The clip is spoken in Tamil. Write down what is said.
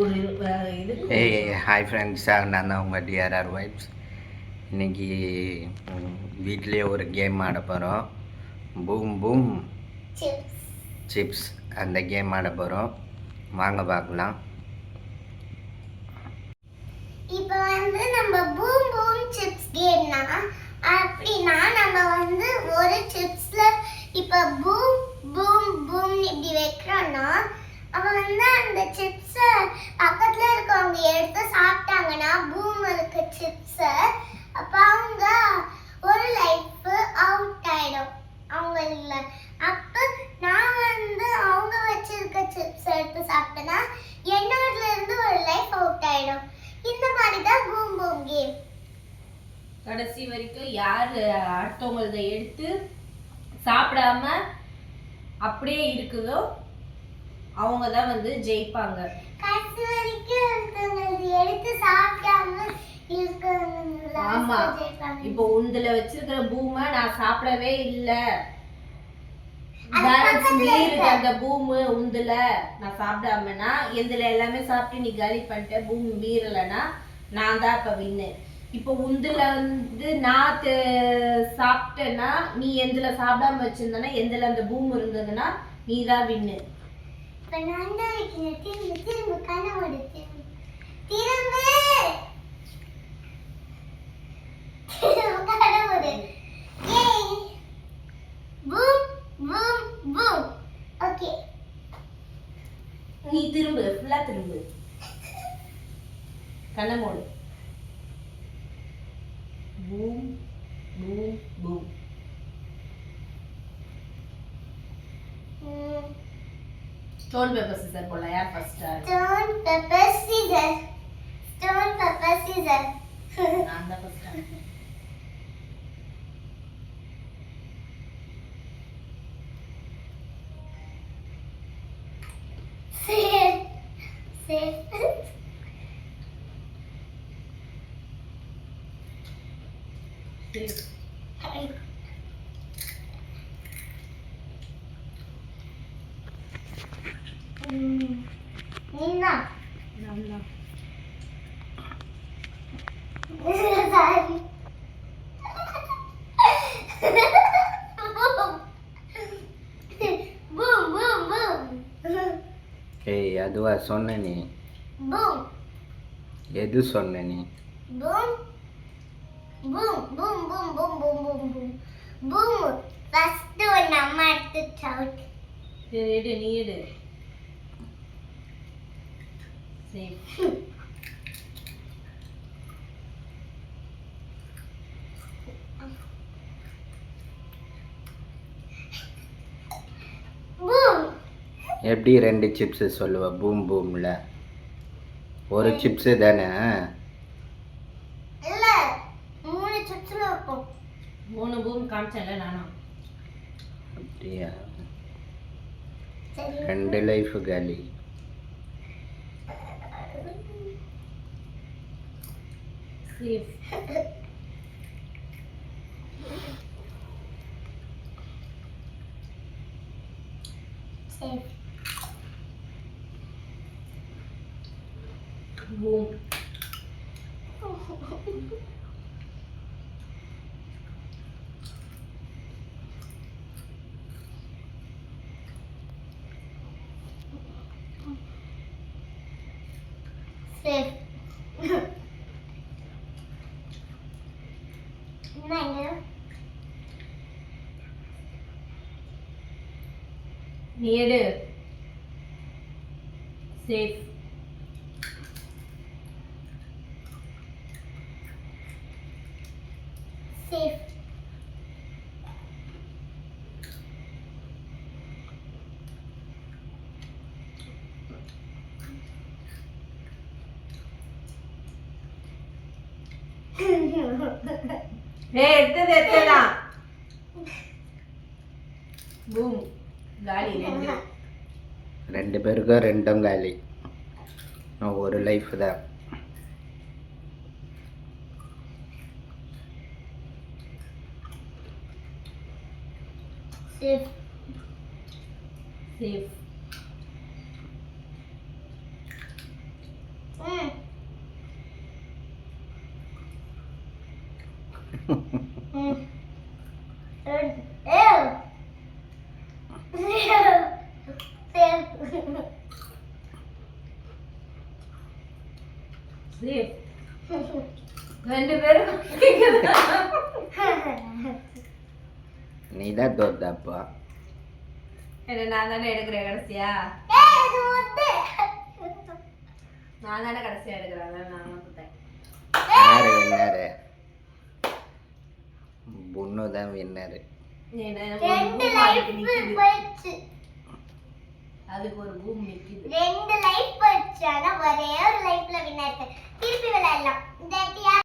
ஒரு இது. ஹாய் ஃப்ரெண்ட்ஸ், நான் தான் உங்கள் டிஆர்ஆர் வைப்ஸ். இன்றைக்கி வீட்லேயே ஒரு கேம் ஆட போகிறோம். பூம் பூம் சிப்ஸ் அந்த கேம் ஆட போகிறோம். வாங்க பார்க்கலாம். இப்போ நம்ம பூம் பூம் சிப்ஸ் கேம்னா அப்படின்னா நம்ம ஒரு சிப்ஸ்ல இப்போ பூம் பூம் பூம் இப்படி வைக்கிறோம்னா அவன் அந்த சிப்ஸை பக்கத்துல இருக்கவங்க எடுத்து சாப்பிட்டாங்கன்னா பூம் இருக்க சிப்ஸை அப்போ அவங்க ஒரு லைஃப் அவுட் ஆயிடும் அவங்க இல்லை. அப்போ நான் அவங்க வச்சிருக்க சிப்ஸ் எடுத்து சாப்பிட்டேன்னா என்னோடல இருந்து ஒரு லைஃப் அவுட் ஆயிடும். இந்த மாதிரி தான் பூம் பூம் கேம். கடைசி வரைக்கும் யார் அடுத்தவங்களத எடுத்து சாப்பிடாம அப்படியே இருக்குதோ அவங்க தான் ஜெயிப்பாங்க. கடைசி வரைக்கும் அடுத்தவங்களத எடுத்து சாப்பிடாம இருக்கவங்க ஆமா. இப்போ உந்துல வச்சிருக்கிற பூமை நான் சாப்பிடவே இல்லை, அந்த பூமு உந்துல நான் சாப்பிடாமனா எந்துல எல்லாமே சாப்பிட்டு நீ காலி பண்ணிட்ட, பூமி மீறலன்னா நான் தான் இப்ப வின்னு. இப்போ உந்துல நான் சாப்பிட்டேன்னா நீ எந்துல சாப்பிடாம வச்சிருந்தனா எந்துல அந்த பூமு இருந்ததுன்னா நீ தான் வின்னு. திரும்ப கனவோடு திரும்ப கனவோடு பூம் பூம் பூம். ஓகே, நீ திரும்ப ஃபுல்லா திரும்ப கனமோடு. Boom boom boom. Stone paper scissor போடலாம். யார் first? Stone paper scissor. Stone paper scissor. நான் தான் first. Safe. Safe. Nina. Nana. Sorry. Boom, boom, boom. அதுவா சொன்ன நீ? Boom. எது சொன்ன நீ? Boom. Boom, boom, boom, boom, boom, boom, boom. Boom. First one அம்மா எடுத்து out. எடு நீ எடு. சரி. எப்படி ரெண்டு சிப்ஸு சொல்லுவ? பூம் பூம்ல ஒரு சிப்ஸு தானே? இல்ல, மூணு சிப்ஸ்ல இருக்கும். மூணு பூம் காமிச்சல நானா? அப்படியா? ரெண்டு லைஃப் காலி. Safe. Safe. Boom. Safe. Nine. நீ எடு. சேஃப். Safe. எடுத்ததான் பூம் காலி. ரெண்டு பேருக்கும் ரெண்டும் காலி. ஒரு லைஃப் தான். Safe. Safe. ரெண்டு பேரும் நீ தான் தோத்தாப்பா. என்ன நான் தானே எடுக்கிறேன் கடைசியா? நான் தானே கடைசியா எடுக்கிறேன், அதான் நான் கொடுத்தேன். யாரு வின்னரு? பொண்ணு தான் வின்னரு. அதுக்கு ஒரு பூம் நிக்குது. 2 லைஃப் போச்சு, ஆனா ஒரே ஒரு லைஃப்ல வின்னர். திருப்பி விளையாடலாம்.